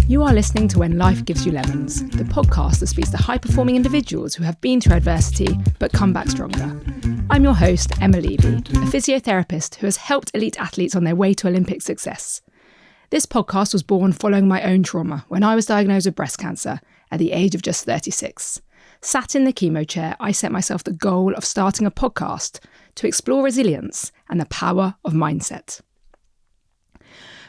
You are listening to When Life Gives You Lemons, the podcast that speaks to high-performing individuals who have been through adversity but come back stronger. I'm your host, Emma Levy, a physiotherapist who has helped elite athletes on their way to Olympic success. This podcast was born following my own trauma when I was diagnosed with breast cancer at the age of just 36. Sat in the chemo chair, I set myself the goal of starting a podcast to explore resilience and the power of mindset.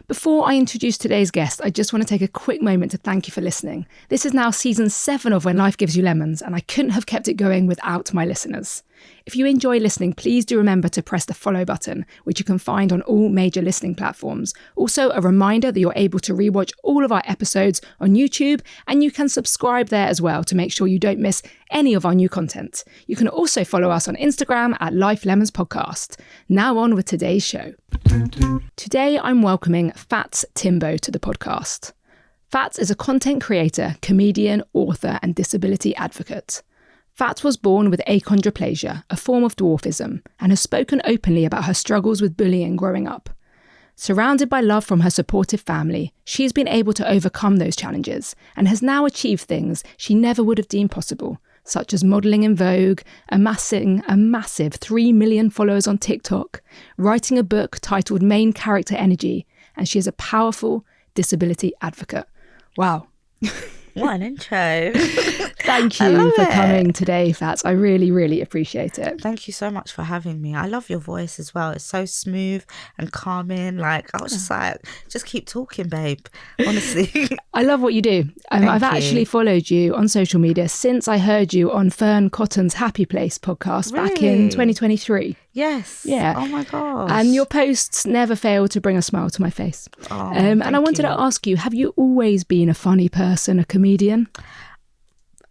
Before I introduce today's guest, I just want to take a quick moment to thank you for listening. This is now season 7 of When Life Gives You Lemons, and I couldn't have kept it going without my listeners. If you enjoy listening, please do remember to press the follow button, which you can find on all major listening platforms. Also, a reminder that you're able to rewatch all of our episodes on YouTube, and you can subscribe there as well to make sure you don't miss any of our new content. You can also follow us on Instagram at Life Lemons Podcast. Now on with today's show. Today, I'm welcoming Fats Timbo to the podcast. Fats is a content creator, comedian, author, and disability advocate. Fats was born with achondroplasia, a form of dwarfism, and has spoken openly about her struggles with bullying growing up. Surrounded by love from her supportive family, she's been able to overcome those challenges and has now achieved things she never would have deemed possible, such as modelling in Vogue, amassing a massive 3 million followers on TikTok, writing a book titled Main Character Energy, and she is a powerful disability advocate. Wow. What an intro. Thank you for coming today, Fats. I really, really appreciate it. Thank you so much for having me. I love your voice as well. It's so smooth and calming. Like, I was just like, just keep talking, babe. Honestly. I love what you do. I've actually followed you on social media since I heard you on Fern Cotton's Happy Place podcast back in 2023. Yes. Yeah. Oh my gosh. And your posts never fail to bring a smile to my face. Oh, and I wanted to ask you, have you always been a funny person, a comedian?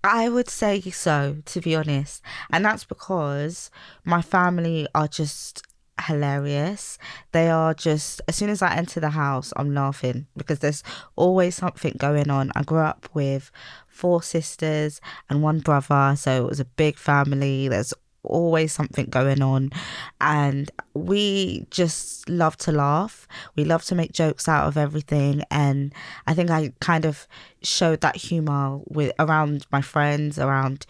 I would say so, to be honest. And that's because my family are just hilarious. They are just, as soon as I enter the house, I'm laughing because there's always something going on. I grew up with 4 sisters and 1 brother, so it was a big family. There's always something going on, and we just love to laugh. We love to make jokes out of everything, and I think I kind of showed that humor around my friends, around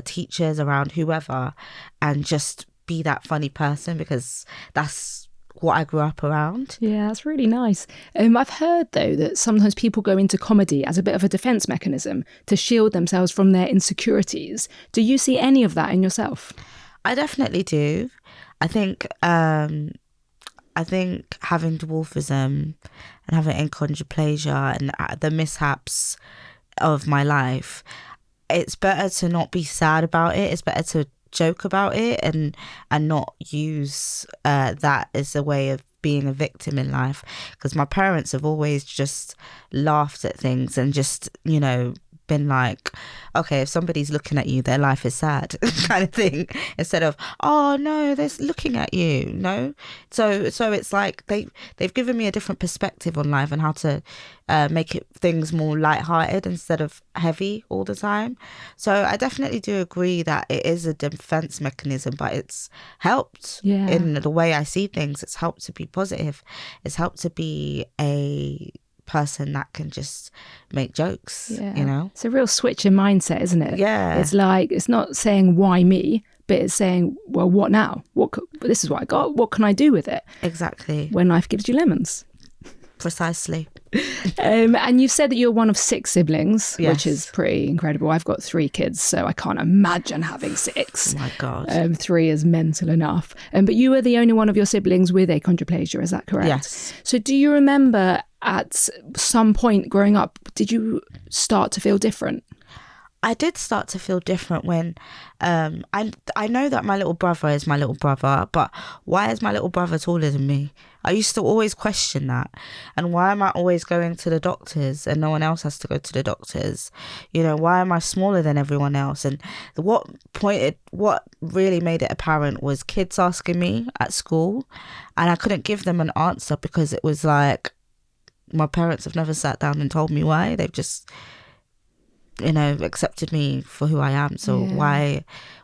teachers, around whoever, and just be that funny person because that's what I grew up around. Yeah, that's really nice. I've heard, though, that sometimes people go into comedy as a bit of a defense mechanism to shield themselves from their insecurities. Do you see any of that in yourself? I definitely do. I think having dwarfism and having achondroplasia and the mishaps of my life, it's better to not be sad about it. It's better to joke about it and not use that as a way of being a victim in life, because my parents have always just laughed at things and just, you know, been like, okay, if somebody's looking at you, their life is sad kind of thing, instead of, oh no, they're looking at you. No, so it's like they've given me a different perspective on life and how to make things more lighthearted instead of heavy all the time. So I definitely do agree that it is a defense mechanism, but it's helped in the way I see things. It's helped to be positive. It's helped to be a person that can just make jokes, you know? It's a real switch in mindset, isn't it? Yeah. It's like, it's not saying why me, but it's saying, well, what now? This is what I got. What can I do with it? Exactly. When life gives you lemons. Precisely. And you've said that you're one of 6 siblings, yes, which is pretty incredible. I've got 3 kids, so I can't imagine having 6. Oh my God. 3 is mental enough. But you were the only one of your siblings with achondroplasia, is that correct? Yes. So do you remember at some point growing up, did you start to feel different? I did start to feel different when I know that my little brother is my little brother, but why is my little brother taller than me? I used to always question that. And why am I always going to the doctors and no one else has to go to the doctors? You know, why am I smaller than everyone else? And what really made it apparent was kids asking me at school, and I couldn't give them an answer because it was like, my parents have never sat down and told me why. They've just accepted me for who I am. So why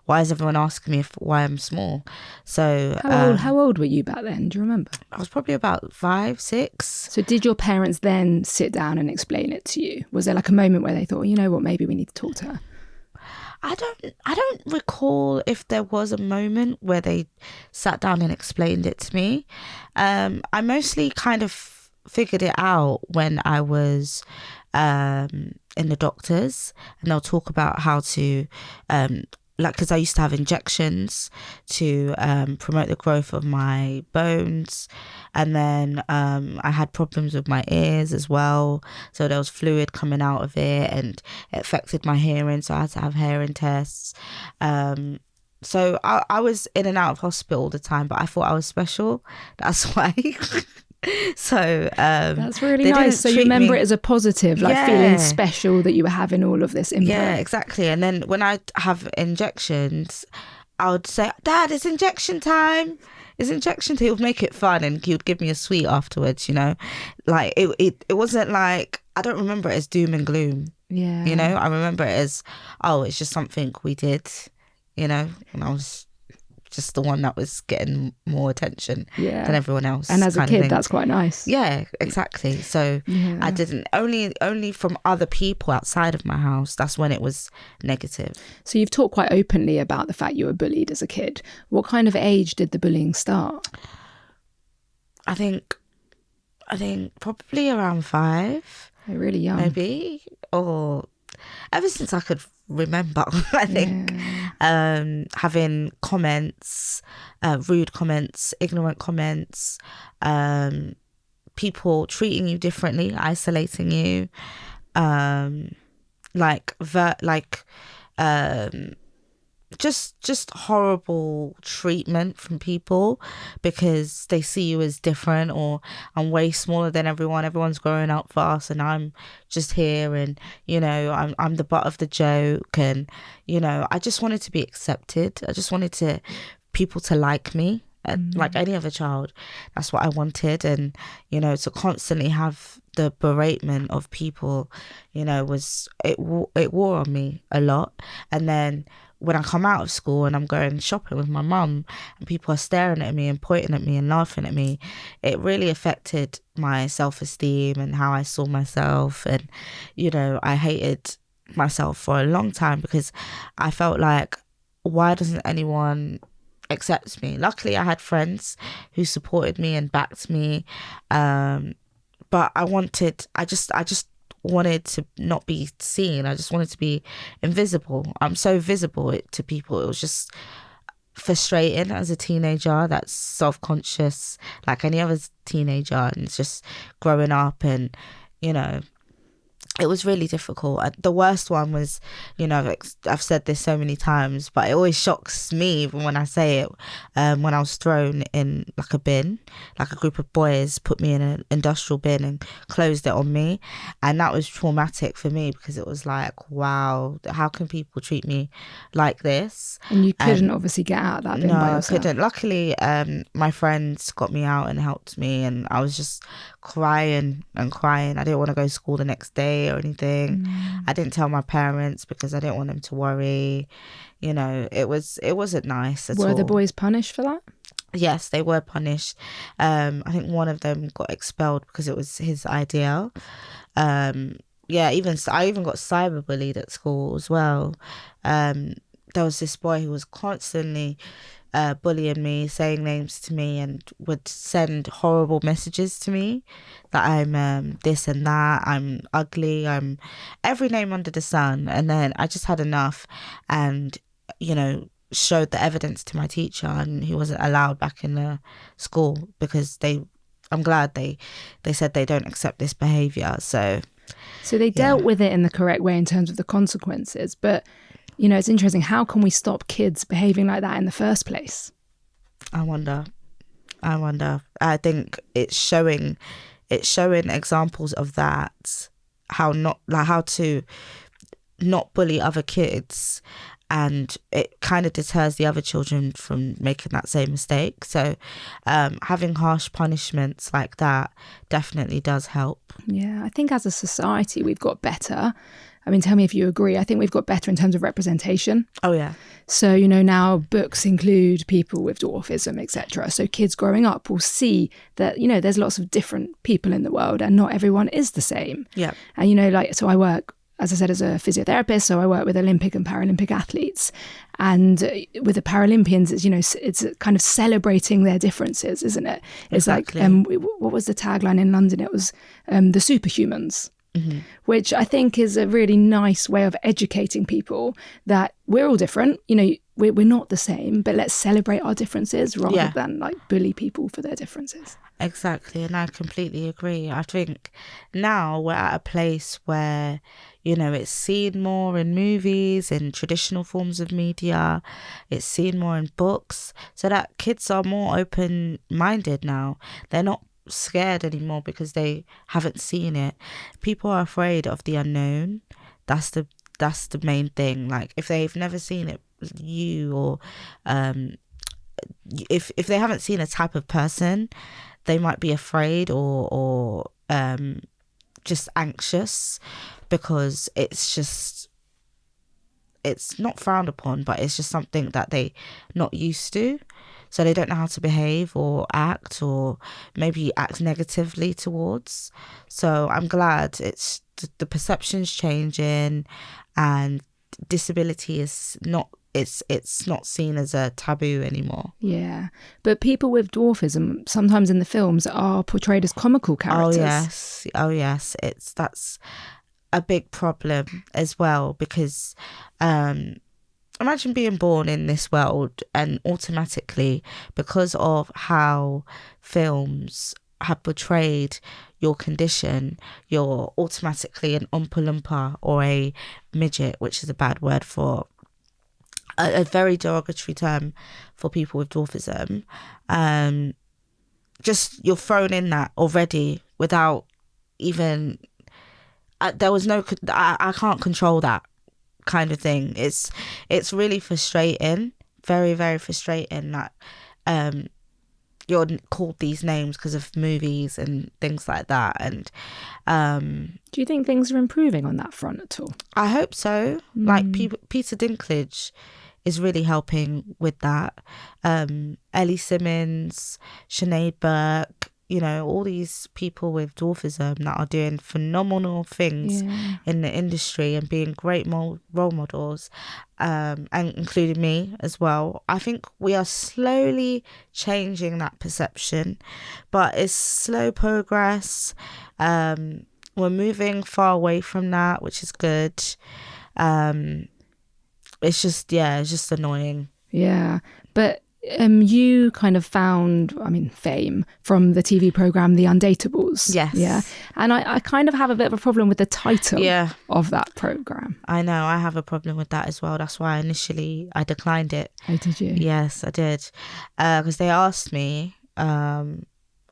is everyone asking me why I'm small? So how old were you back then? Do you remember? I was probably about 5, 6. So did your parents then sit down and explain it to you? Was there like a moment where they thought, you know what, maybe we need to talk to her? I don't recall if there was a moment where they sat down and explained it to me. I mostly kind of figured it out when I was in the doctors, and they'll talk about how to because I used to have injections to promote the growth of my bones, and then I had problems with my ears as well, so there was fluid coming out of it and it affected my hearing, so I had to have hearing tests. So I was in and out of hospital all the time, but I thought I was special, that's why. So that's really nice. So you remember it as a positive, like feeling special that you were having all of this input. Yeah, exactly. And then when I have injections, I would say, Dad, it's injection time. It's injection time. He would make it fun, and he would give me a sweet afterwards, like it wasn't like, I don't remember it as doom and gloom. Yeah. I remember it as, it's just something we did, and I was just the one that was getting more attention than everyone else. And as a kid, that's quite nice. Yeah, exactly. So I didn't, only from other people outside of my house, that's when it was negative. So you've talked quite openly about the fact you were bullied as a kid. What kind of age did the bullying start? I think probably around 5. Really young. Maybe, or ever since I could remember, I think. Having comments, rude comments, ignorant comments, people treating you differently, isolating you, just horrible treatment from people because they see you as different, or I'm way smaller than everyone's growing up fast and I'm just here, and I'm the butt of the joke, and I just wanted to be accepted. I just wanted people to like me, like any other child. That's what I wanted. And to constantly have the beratement of people, it wore on me a lot. And then when I come out of school and I'm going shopping with my mum and people are staring at me and pointing at me and laughing at me, it really affected my self-esteem and how I saw myself. And, I hated myself for a long time because I felt like, why doesn't anyone accept me? Luckily, I had friends who supported me and backed me. But I just wanted to not be seen. I just wanted to be invisible. I'm so visible to people. It was just frustrating as a teenager. That's self-conscious like any other teenager, and it's just growing up, and it was really difficult. The worst one was, I've said this so many times, but it always shocks me even when I say it, when I was thrown in like a bin, like a group of boys put me in an industrial bin and closed it on me. And that was traumatic for me because it was like, wow, how can people treat me like this? And you couldn't obviously get out of that bin by yourself. I couldn't. Luckily, my friends got me out and helped me, and I was just crying and crying. I didn't want to go to school the next day or anything. I didn't tell my parents because I didn't want them to worry. It wasn't nice at all. Were the boys punished for that? Yes, they were punished. I think one of them got expelled because it was his idea. I even got cyberbullied at school as well. There was this boy who was constantly bullying me, saying names to me, and would send horrible messages to me that I'm this and that, I'm ugly, I'm every name under the sun. And then I just had enough and showed the evidence to my teacher, and he wasn't allowed back in the school because I'm glad they said they don't accept this behaviour. So they dealt with it in the correct way in terms of the consequences, but it's interesting. How can we stop kids behaving like that in the first place? I wonder. I think it's showing examples of that, how to not bully other kids, and it kind of deters the other children from making that same mistake. So having harsh punishments like that definitely does help. Yeah, I think as a society we've got better. I mean, tell me if you agree, I think we've got better in terms of representation. Oh, yeah. So, you know, now books include people with dwarfism, etc. So kids growing up will see that, you know, there's lots of different people in the world and not everyone is the same. Yeah. And, you know, like, so I work, as I said, as a physiotherapist, so I work with Olympic and Paralympic athletes. And with the Paralympians, it's, you know, it's kind of celebrating their differences, isn't it? It's exactly. like, what was the tagline in London? It was the superhumans. Mm-hmm. Which I think is a really nice way of educating people that we're all different. You know, we're not the same, but let's celebrate our differences rather than like bully people for their differences. Exactly. And I completely agree. I think now we're at a place where, you know, it's seen more in movies, in traditional forms of media. It's seen more in books, so that kids are more open-minded now. They're not scared anymore because they haven't seen it. People are afraid of the unknown. That's the main thing. Like, if they've never seen it, or if they haven't seen a type of person, they might be afraid or just anxious, because it's not frowned upon, but it's just something that they not used to. So they don't know how to behave or act, or maybe act negatively towards. So I'm glad it's the perception's changing, and disability is not, it's not seen as a taboo anymore. Yeah, but people with dwarfism sometimes in the films are portrayed as comical characters. Oh yes, that's a big problem as well, because imagine being born in this world and automatically, because of how films have portrayed your condition, you're automatically an Oompa Loompa or a midget, which is a bad word for a very derogatory term for people with dwarfism. Just you're thrown in that already without even... there was no... I can't control that kind of thing. It's really frustrating, very, very frustrating that you're called these names because of movies and things like that. And do you think things are improving on that front at all? I hope so. Like Peter Dinklage is really helping with that. Ellie Simmons, Sinead Burke, you know, all these people with dwarfism that are doing phenomenal things in the industry and being great role models, and including me as well. I think we are slowly changing that perception, but it's slow progress. We're moving far away from that, which is good. It's just annoying. Yeah, but you kind of found, fame from the TV programme The Undateables. Yes. Yeah. And I kind of have a bit of a problem with the title of that programme. I know, I have a problem with that as well. That's why initially I declined it. Oh, did you? Yes, I did. Because they asked me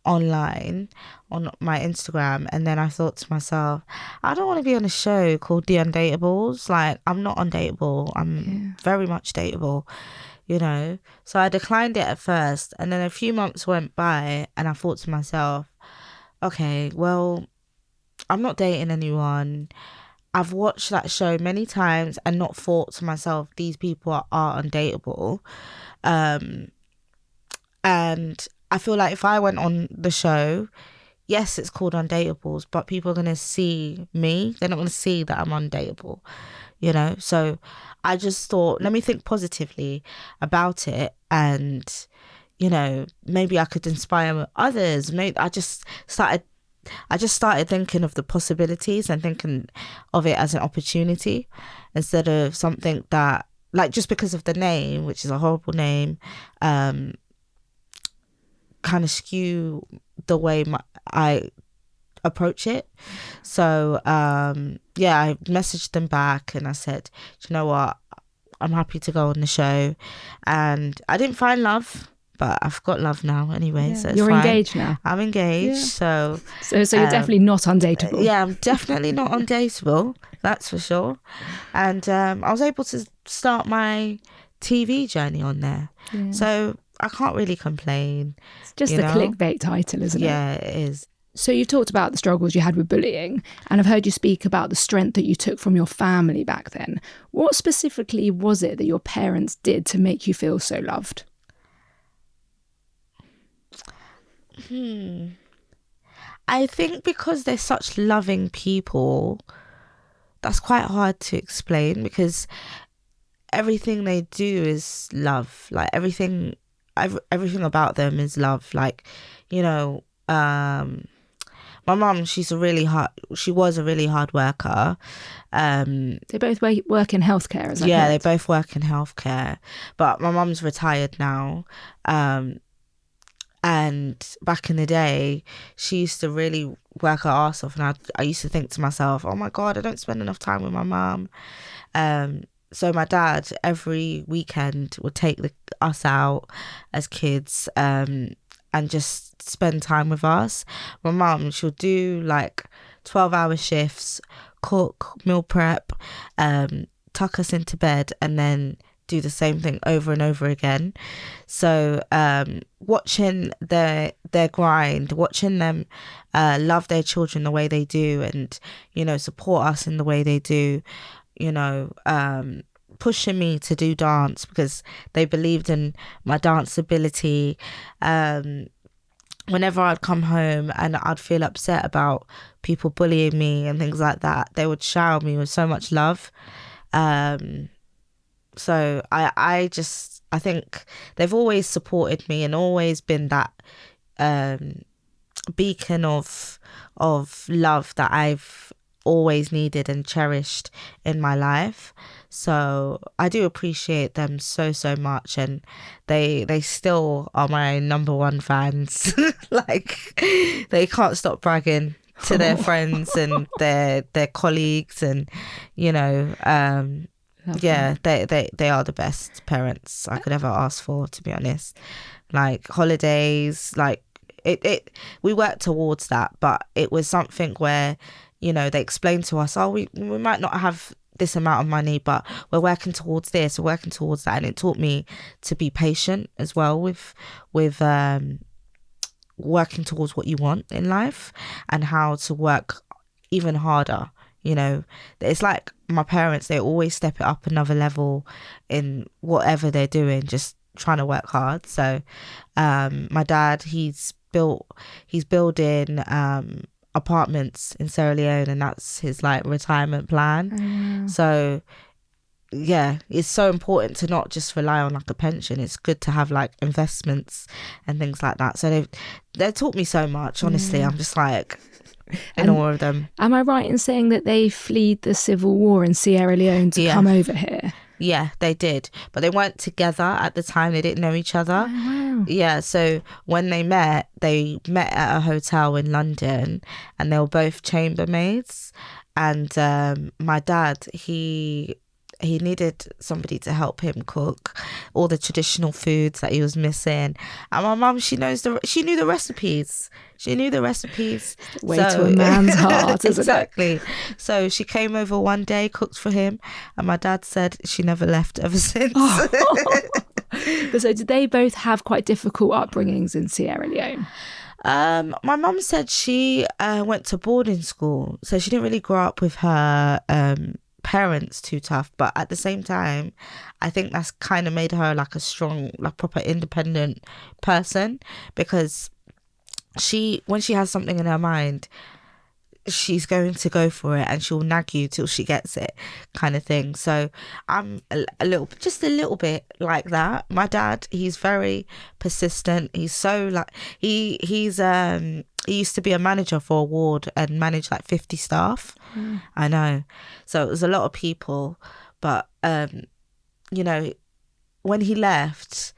online on my Instagram, and then I thought to myself, I don't want to be on a show called The Undateables. Like, I'm not undateable. I'm very much dateable. You know, so I declined it at first, and then a few months went by and I thought to myself, okay, well, I'm not dating anyone. I've watched that show many times and not thought to myself, these people are undateable. And I feel like if I went on the show, yes, it's called Undateables, but people are going to see me. They're not going to see that I'm undateable, you know? So I just thought, let me think positively about it, and, you know, maybe I could inspire others. Maybe I just started thinking of the possibilities and thinking of it as an opportunity instead of something that, like, just because of the name, which is a horrible name, kind of skew the way I approach it. So I messaged them back and I said, do you know what, I'm happy to go on the show. And I didn't find love, but I've got love now anyway. So it's You're fine. engaged now. I'm engaged. So you're definitely not undateable. Yeah, I'm definitely not undateable, that's for sure. And I was able to start my TV journey on there. So I can't really complain. It's just a clickbait title, isn't it? Yeah, it is. So you've talked about the struggles you had with bullying, and I've heard you speak about the strength that you took from your family back then. What specifically was it that your parents did to make you feel so loved? I think because they're such loving people, that's quite hard to explain, because everything they do is love. Like everything about them is love. Like, you know, my mum, she was a really hard worker. They both work in healthcare, as I Yeah, heard. they both work in healthcare. But my mum's retired now. And back in the day, she used to really work her arse off. And I used to think to myself, oh my God, I don't spend enough time with my mum. So my dad, every weekend, would take us out as kids and just spend time with us. My mum, she'll do like 12-hour shifts, cook, meal prep, tuck us into bed, and then do the same thing over and over again. So watching their grind, watching them love their children the way they do, and, you know, support us in the way they do, you know, pushing me to do dance because they believed in my dance ability. Whenever I'd come home and I'd feel upset about people bullying me and things like that, they would shower me with so much love. So I think they've always supported me and always been that beacon of love that I've always needed and cherished in my life. So I do appreciate them so much, and they still are my number one fans. Like, they can't stop bragging to their friends and their colleagues, and, you know, yeah, they are the best parents I could ever ask for, to be honest. Like, holidays, like we worked towards that, but it was something where, you know, they explained to us, oh, we might not have this amount of money, but we're working towards this, we're working towards that. And it taught me to be patient as well with working towards what you want in life, and how to work even harder. You know, it's like my parents, they always step it up another level in whatever they're doing, just trying to work hard. So my dad, he's building apartments in Sierra Leone, and that's his like retirement plan. So yeah, it's so important to not just rely on like a pension. It's good to have like investments and things like that. So they taught me so much, honestly. I'm just like in awe of them. Am I right in saying that they fled the civil war in Sierra Leone to come over here? Yeah, they did. But they weren't together at the time. They didn't know each other. Oh, wow. Yeah, so when they met at a hotel in London, and they were both chambermaids. And my dad, he needed somebody to help him cook all the traditional foods that he was missing. And my mum, she knew the recipes. Way to a man's heart, isn't exactly. It? So she came over one day, cooked for him, and my dad said she never left ever since. So did they both have quite difficult upbringings in Sierra Leone? My mum said she went to boarding school, so she didn't really grow up with her parents too tough, but at the same time I think that's kind of made her like a strong, like proper independent person, because when she has something in her mind, she's going to go for it, and she'll nag you till she gets it, kind of thing. So I'm a little bit like that. My dad, he's very persistent. He's so like he used to be a manager for a ward and managed like 50 staff. I know, so it was a lot of people, but you know, when he left,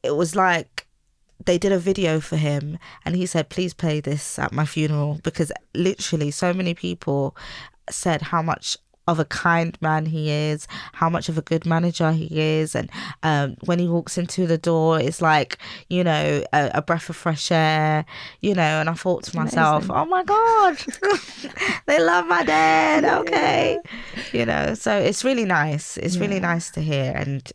it was like they did a video for him, and he said, please play this at my funeral, because literally so many people said how much of a kind man he is, how much of a good manager he is. And when he walks into the door, it's like, you know, a breath of fresh air, you know. And I thought to myself, oh my God, they love my dad. Okay. You know, so it's really nice. It's really nice to hear. And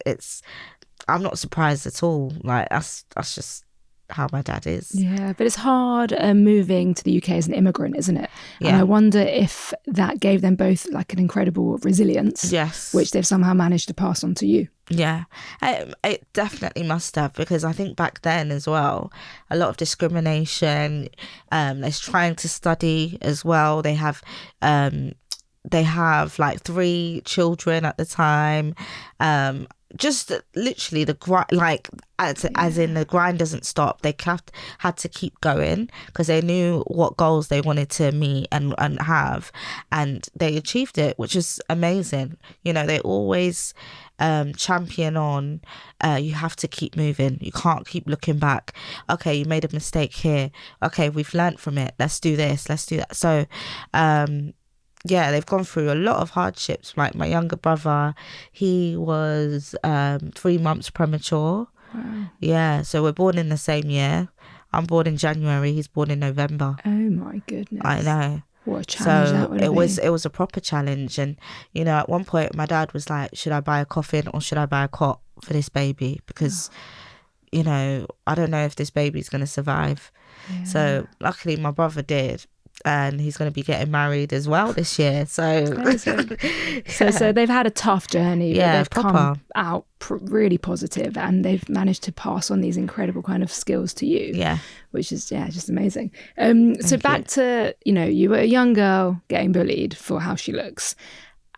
I'm not surprised at all. Like, that's just how my dad is. Yeah, but it's hard moving to the UK as an immigrant, isn't it? Yeah. And I wonder if that gave them both like an incredible resilience, Yes. which they've somehow managed to pass on to you. Yeah, it definitely must have, because I think back then as well, a lot of discrimination. There's trying to study as well. They have like 3 children at the time. Just literally the grind, like as in the grind doesn't stop. They had to keep going because they knew what goals they wanted to meet and have, and they achieved it, which is amazing. You know, they always champion on you have to keep moving. You can't keep looking back. Okay, you made a mistake here. Okay, we've learnt from it. Let's do this. Let's do that. So yeah, they've gone through a lot of hardships. Like my younger brother, he was 3 months premature. Wow. Yeah, so we're born in the same year. I'm born in January, he's born in November. Oh my goodness. I know. What a challenge that would have been. It was a proper challenge. And you know, at one point my dad was like, should I buy a coffin or should I buy a cot for this baby? Because you know, I don't know if this baby's going to survive. Yeah. So luckily my brother did. And he's going to be getting married as well this year. So so they've had a tough journey, but they've proper. come out really positive, and they've managed to pass on these incredible kind of skills to you. Yeah. Which is, just amazing. So back to, you know, you were a young girl getting bullied for how she looks.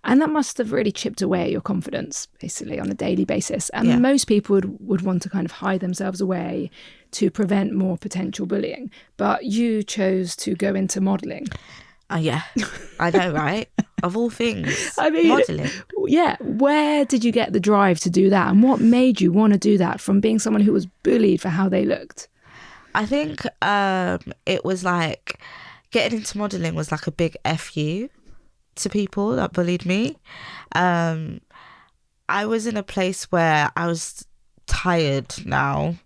And that must have really chipped away at your confidence, basically, on a daily basis. And most people would want to kind of hide themselves away to prevent more potential bullying. But you chose to go into modelling. Yeah, I know, right? Of all things, I mean, modelling. Yeah. Where did you get the drive to do that? And what made you want to do that from being someone who was bullied for how they looked? I think it was like getting into modelling was like a big FU to people that bullied me. I was in a place where I was tired now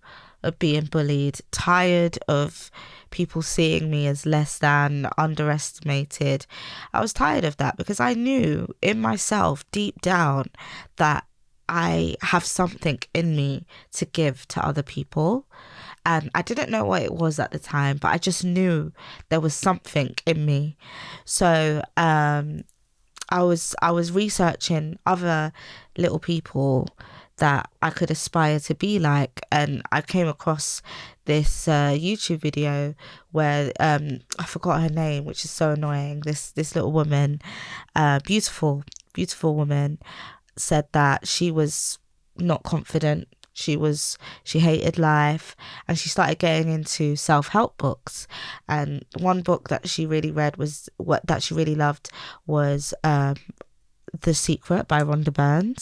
of being bullied, tired of people seeing me as less than, underestimated. I was tired of that because I knew in myself deep down that I have something in me to give to other people. And I didn't know what it was at the time, but I just knew there was something in me. So I was researching other little people that I could aspire to be like, and I came across this YouTube video where I forgot her name, which is so annoying. This little woman, beautiful woman, said that she was not confident. She hated life, and she started getting into self-help books. And one book that she really read that she really loved was The Secret by Rhonda Byrne.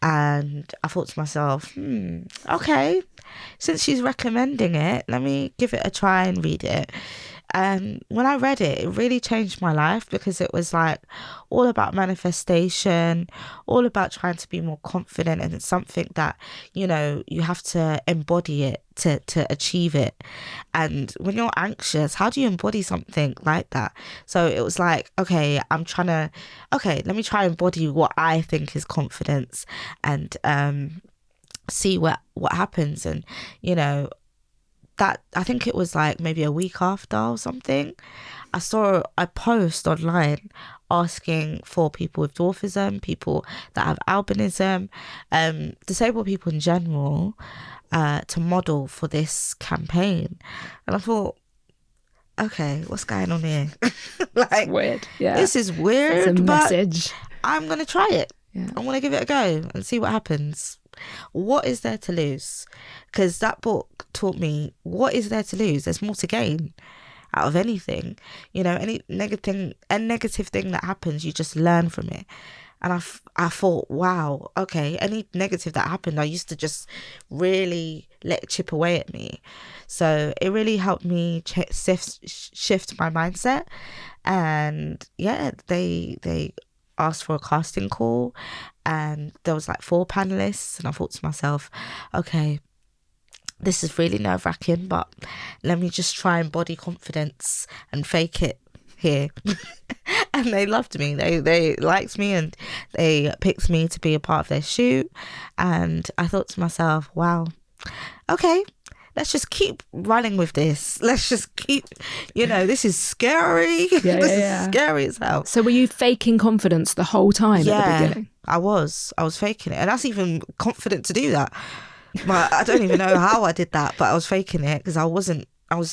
And I thought to myself, okay, since she's recommending it, let me give it a try and read it. And when I read it, it really changed my life, because it was like all about manifestation, all about trying to be more confident, and it's something that, you know, you have to embody it to achieve it. And when you're anxious, how do you embody something like that? So it was like, okay, let me try and embody what I think is confidence, and see what happens. And, you know, that I think it was like maybe a week after or something, I saw a post online asking for people with dwarfism, people that have albinism, disabled people in general, to model for this campaign. And I thought, okay, what's going on here? Like, it's weird. Yeah, this is weird. It's a but message. I'm gonna try it. Yeah. I want to give it a go and see what happens. What is there to lose? Because that book taught me, what is there to lose? There's more to gain out of anything. You know, any negative thing that happens, you just learn from it. And I thought, wow, okay, any negative that happened, I used to just really let it chip away at me. So it really helped me shift my mindset. And yeah, they asked for a casting call, and there was like 4 panelists, and I thought to myself, okay, this is really nerve-wracking, but let me just try and body confidence and fake it here. And they loved me. They liked me, and they picked me to be a part of their shoot. And I thought to myself, wow, okay, let's just keep running with this. Let's just keep, this is scary. This is scary as hell. So were you faking confidence the whole time at the beginning? I was faking it. And that's even confident to do that. But I don't even know how I did that, but I was faking it because I was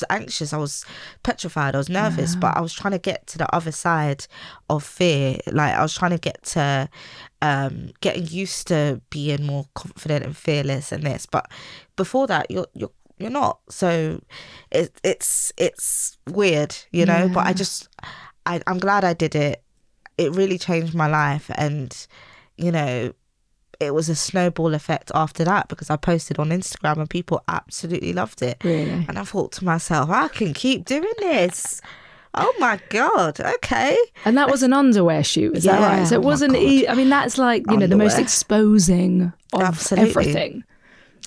anxious. I was petrified. I was nervous, but I was trying to get to the other side of fear. Like I was trying to get to getting used to being more confident and fearless and this. But before that, you're not. So it's weird, but I'm glad I did it. It really changed my life. And, it was a snowball effect after that because I posted on Instagram and people absolutely loved it. Really? And I thought to myself, I can keep doing this. Oh my God, okay. And that was an underwear shoot, is that right? So it wasn't, that's like, the most exposing of everything.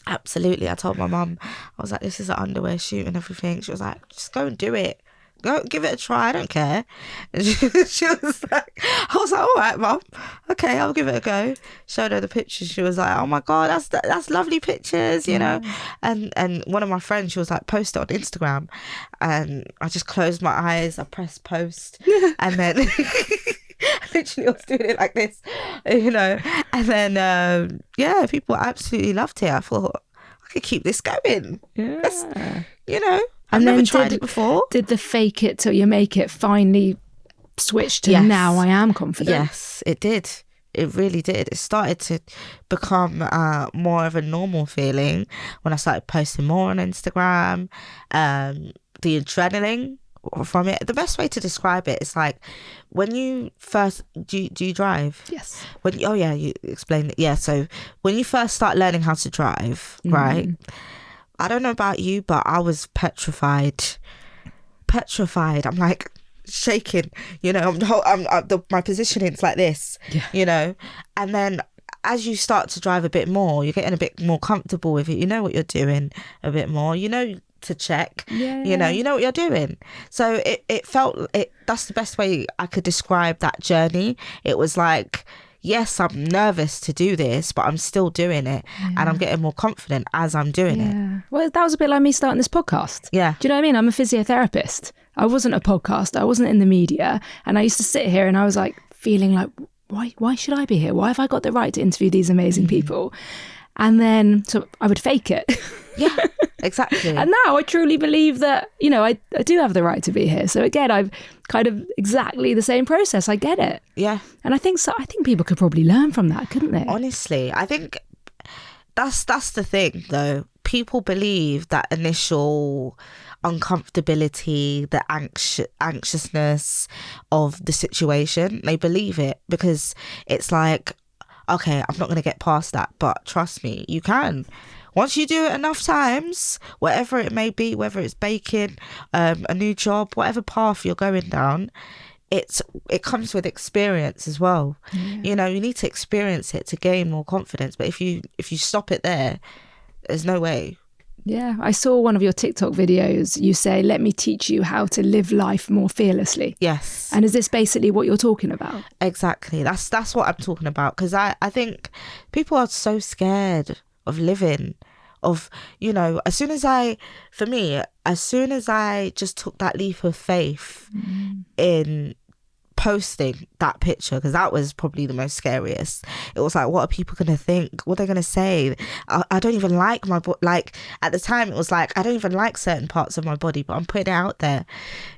Absolutely. I told my mum, I was like, this is an underwear shoot and everything. She was like, just go and do it. Go give it a try. I don't care. And she was like, I was like, all right, Mum. Okay, I'll give it a go. Showed her the pictures. She was like, oh my God, that's lovely pictures, And one of my friends, she was like, post it on Instagram. And I just closed my eyes. I pressed post. And then literally I was doing it like this, And then, people absolutely loved it. I thought, I could keep this going. Yeah. I've never tried it before. Did the fake it till you make it finally switch to now I am confident? Yes, it did. It really did. It started to become more of a normal feeling when I started posting more on Instagram. The adrenaline from it. The best way to describe it is like when you first do you drive? Yes. You explained it. Yeah. So when you first start learning how to drive, right? I don't know about you, but I was petrified. I'm like shaking, my positioning's like this, and then as you start to drive a bit more, you're getting a bit more comfortable with it. You know what you're doing a bit more, to check, you know what you're doing. So it felt, that's the best way I could describe that journey. It was like, yes, I'm nervous to do this, but I'm still doing it and I'm getting more confident as I'm doing it. Well, that was a bit like me starting this podcast. Yeah. Do you know what I mean? I'm a physiotherapist. I wasn't a podcast. I wasn't in the media. And I used to sit here and I was like feeling like, why should I be here? Why have I got the right to interview these amazing people? And then, so I would fake it. Yeah, exactly. And now I truly believe that, I do have the right to be here. So again, I've kind of exactly the same process. I get it. Yeah. And I think people could probably learn from that, couldn't they? Honestly, I think that's the thing though. People believe that initial uncomfortability, the anxiousness of the situation, they believe it because it's like, okay, I'm not going to get past that, but trust me, you can. Once you do it enough times, whatever it may be, whether it's baking, a new job, whatever path you're going down, it comes with experience as well. Yeah. You need to experience it to gain more confidence. But if you stop it there's no way. Yeah, I saw one of your TikTok videos. You say, let me teach you how to live life more fearlessly. Yes. And is this basically what you're talking about? Exactly. That's what I'm talking about. Because I think people are so scared of living, of, as soon as I just took that leap of faith in posting that picture, because that was probably the most scariest. It was like, what are people gonna think? What are they gonna say? I don't even like my body. Like at the time it was like, I don't even like certain parts of my body, but I'm putting it out there.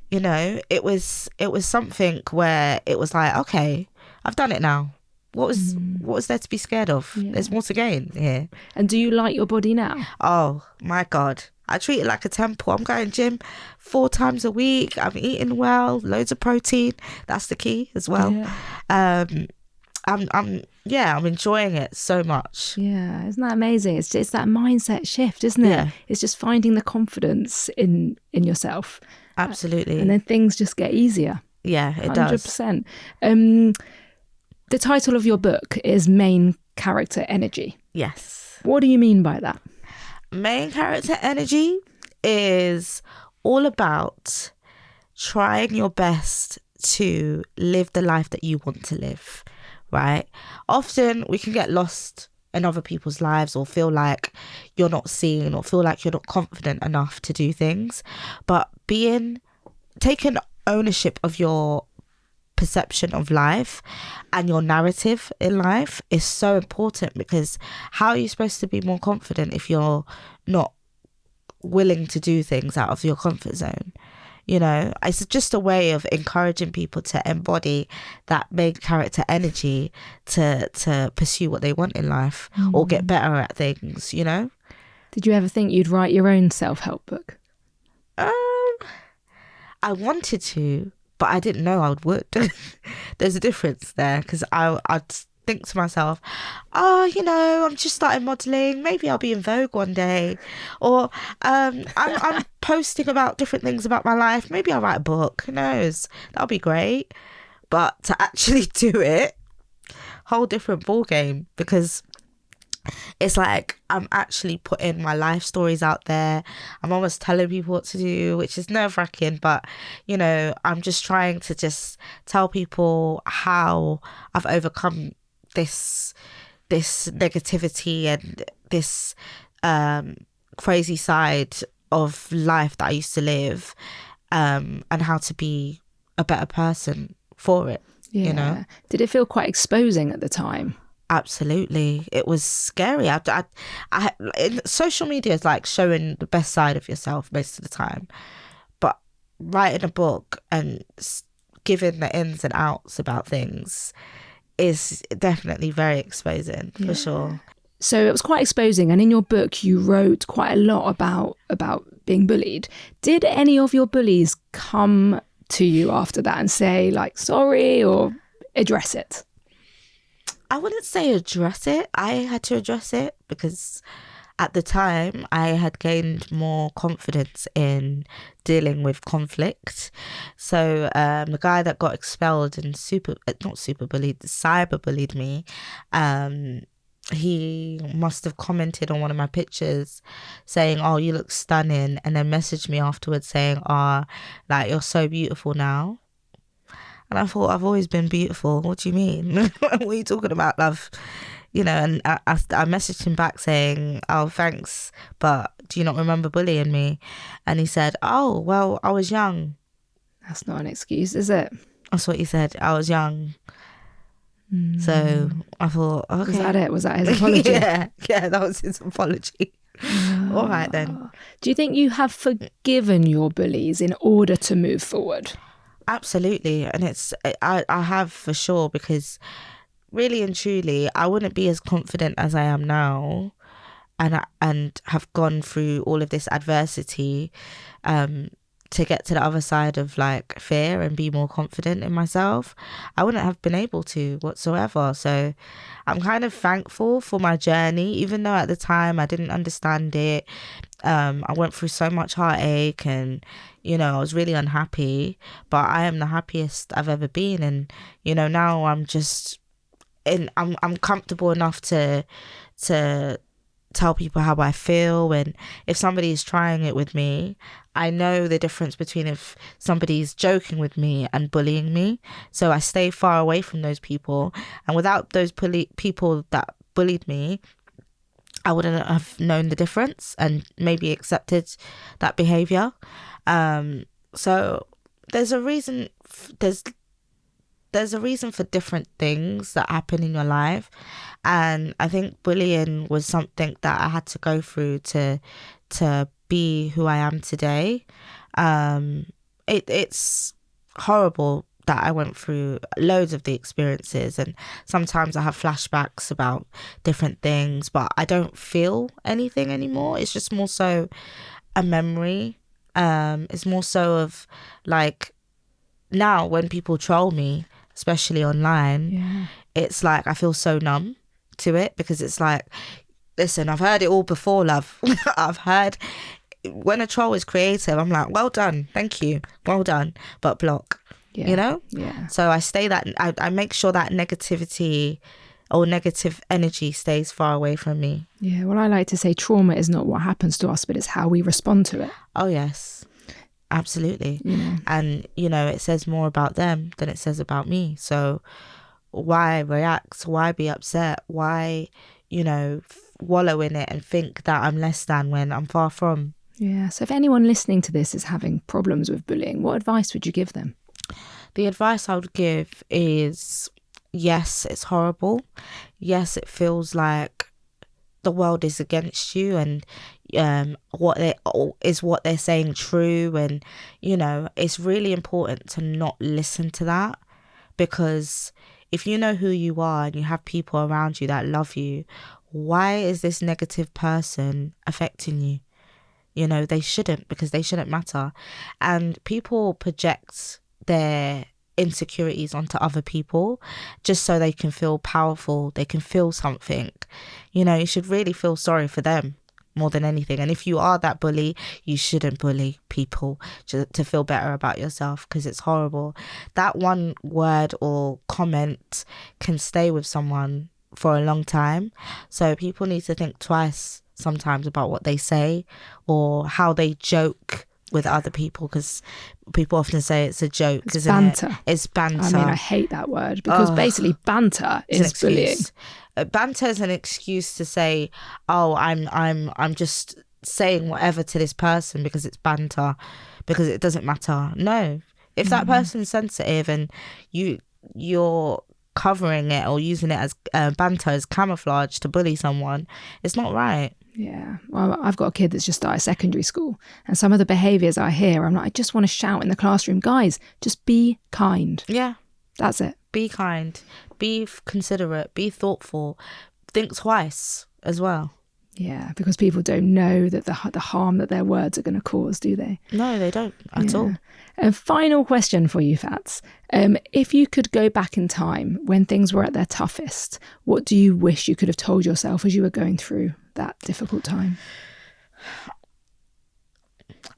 It was something where it was like, okay, I've done it now. What was there to be scared of? Yeah. There's more to gain here. And do you like your body now? Oh my God, I treat it like a temple. I'm going gym 4 times a week. I'm eating well, loads of protein. That's the key as well. Yeah. I'm enjoying it so much. Yeah, isn't that amazing? It's that mindset shift, isn't it? Yeah. It's just finding the confidence in yourself. Absolutely. And then things just get easier. Yeah, it 100%. does. The title of your book is Main Character Energy. Yes. What do you mean by that? Main character energy is all about trying your best to live the life that you want to live, right? Often we can get lost in other people's lives, or feel like you're not seen, or feel like you're not confident enough to do things. But taking ownership of your perception of life and your narrative in life is so important, because how are you supposed to be more confident if you're not willing to do things out of your comfort zone? You know, it's just a way of encouraging people to embody that main character energy to pursue what they want in life, or get better at things, you know? Did you ever think you'd write your own self-help book? I wanted to, but I didn't know I would. There's a difference there, because I'd think to myself, oh, you know, I'm just starting modelling, maybe I'll be in Vogue one day, or I'm posting about different things about my life, maybe I'll write a book, who knows, that'll be great. But to actually do it, whole different ball game, because it's like I'm actually putting my life stories out there. I'm almost telling people what to do, which is nerve-wracking, but you know, I'm just trying to just tell people how I've overcome this negativity and this crazy side of life that I used to live, and how to be a better person for it. Yeah. You know, did it feel quite exposing at the time? Absolutely, it was scary. Social media is like showing the best side of yourself most of the time, but writing a book and giving the ins and outs about things is definitely very exposing, for sure. So it was quite exposing, and in your book you wrote quite a lot about being bullied. Did any of your bullies come to you after that and say like sorry, or address it? I wouldn't say address it. I had to address it, because at the time I had gained more confidence in dealing with conflict. So the guy that got expelled and cyber bullied me, he must have commented on one of my pictures saying, oh, you look stunning, and then messaged me afterwards saying, oh, like, you're so beautiful now. And I thought, I've always been beautiful. What do you mean? What are you talking about, love? You know, and I messaged him back saying, oh, thanks, but do you not remember bullying me? And he said, oh, well, I was young. That's not an excuse, is it? That's what he said. I was young. So I thought, okay. Was that it? Was that his apology? Yeah, that was his apology. All right, then. Do you think you have forgiven your bullies in order to move forward? Absolutely. And I have, for sure, because really and truly, I wouldn't be as confident as I am now, and have gone through all of this adversity to get to the other side of like fear and be more confident in myself. I wouldn't have been able to whatsoever. So I'm kind of thankful for my journey, even though at the time I didn't understand it. I went through so much heartache, and you know, I was really unhappy, but I am the happiest I've ever been. And you know, now I'm comfortable enough to tell people how I feel, and if somebody is trying it with me, I know the difference between if somebody's joking with me and bullying me. So I stay far away from those people, and without those people that bullied me, I wouldn't have known the difference and maybe accepted that behavior. So there's a reason. There's a reason for different things that happen in your life, and I think bullying was something that I had to go through to be who I am today. It's horrible that I went through loads of the experiences, and sometimes I have flashbacks about different things, but I don't feel anything anymore. It's just more so a memory. It's more so of like, now when people troll me, especially online, it's like I feel so numb to it, because it's like, listen, I've heard it all before, love. I've heard, when a troll is creative, I'm like, well done, thank you, well done, but block. You know? Yeah. So I make sure that negativity or negative energy stays far away from me. Yeah. Well, I like to say trauma is not what happens to us, but it's how we respond to it. Oh, yes. Absolutely. Yeah. And, you know, it says more about them than it says about me. So why react? Why be upset? Why, wallow in it and think that I'm less than when I'm far from. Yeah. So if anyone listening to this is having problems with bullying, what advice would you give them? The advice I would give is, yes, it's horrible. Yes, it feels like the world is against you, and what they're saying true, and it's really important to not listen to that, because if you know who you are and you have people around you that love you, why is this negative person affecting you? They shouldn't, because they shouldn't matter. And people project their insecurities onto other people just so they can feel powerful, they can feel something. You should really feel sorry for them more than anything. And if you are that bully, you shouldn't bully people to feel better about yourself, because it's horrible. That one word or comment can stay with someone for a long time. So people need to think twice sometimes about what they say or how they joke with other people, because people often say it's a joke, It's isn't banter. it? It's banter. I mean, I hate that word, because basically banter is bullying. Banter is an excuse to say, oh, I'm just saying whatever to this person because it's banter, because it doesn't matter. No, if that person's sensitive and you're covering it or using it as banter, as camouflage to bully someone, it's not right. Yeah. Well, I've got a kid that's just started secondary school, and some of the behaviours I hear, I'm like, I just want to shout in the classroom, guys, just be kind. Yeah. That's it. Be kind, be considerate, be thoughtful, think twice as well. Yeah, because people don't know that the harm that their words are going to cause, do they? No, they don't at all. A final question for you, Fats. If you could go back in time when things were at their toughest, what do you wish you could have told yourself as you were going through that difficult time?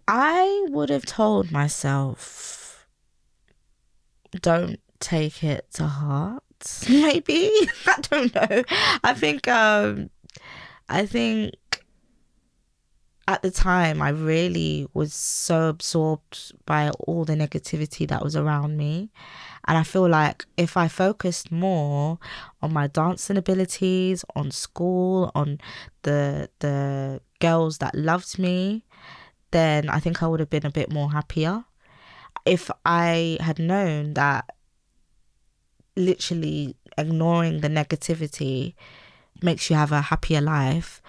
I would have told myself, don't take it to heart, maybe. I don't know. I think at the time I really was so absorbed by all the negativity that was around me, and I feel like if I focused more on my dancing abilities, on school, on the girls that loved me, then I think I would have been a bit more happier. If I had known that literally ignoring the negativity makes you have a happier life,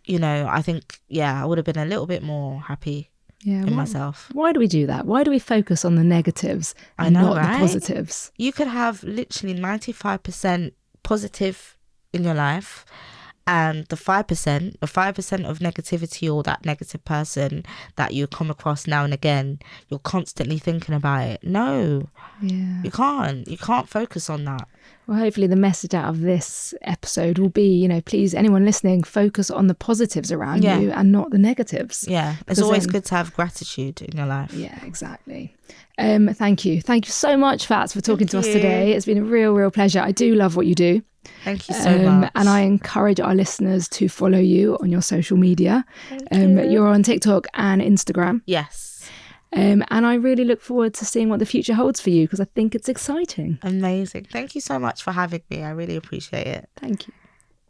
I think, I would have been a little bit more happy in myself. Why do we do that? Why do we focus on the negatives and not the positives? You could have literally 95% positive in your life, and the 5% of negativity, or that negative person that you come across now and again, you're constantly thinking about it. No, you can't focus on that. Well, hopefully the message out of this episode will be, please, anyone listening, focus on the positives around you and not the negatives. Yeah, it's always good to have gratitude in your life. Yeah, exactly. Thank you so much, Fats, for talking to us today. It's been a real pleasure. I do love what you do. Thank you so much. And I encourage our listeners to follow you on your social media. You're on TikTok and Instagram. Yes. And I really look forward to seeing what the future holds for you, because I think it's exciting. Amazing. Thank you so much for having me. I really appreciate it. Thank you.